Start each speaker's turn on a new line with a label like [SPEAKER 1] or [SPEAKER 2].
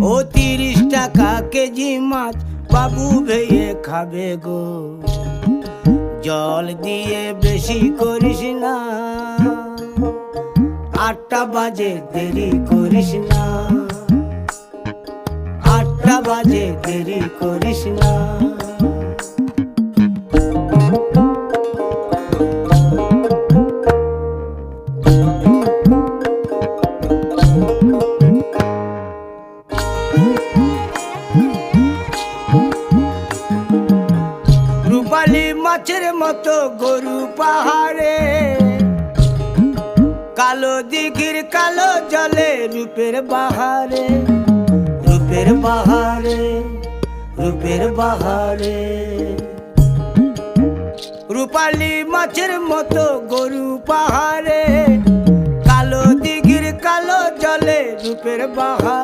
[SPEAKER 1] ও 30 টাকা কেজি মাছ বাবু ভেয়ে খাবে গো। জল দিয়ে বেশি করিস না, 8টা বাজে দেরি করিস না, 8টা বাজে দেরি করিস না। রূপালী মাছের মতো গরু পাহাড়ে, কালো দিঘির কালো জলে রূপের বাহারে, রূপের বাহারে, রূপের বাহারে। রূপালী মাছের মতো গরু পাহাড়ে, কালো দিঘির কালো জলে রূপের বাহারে।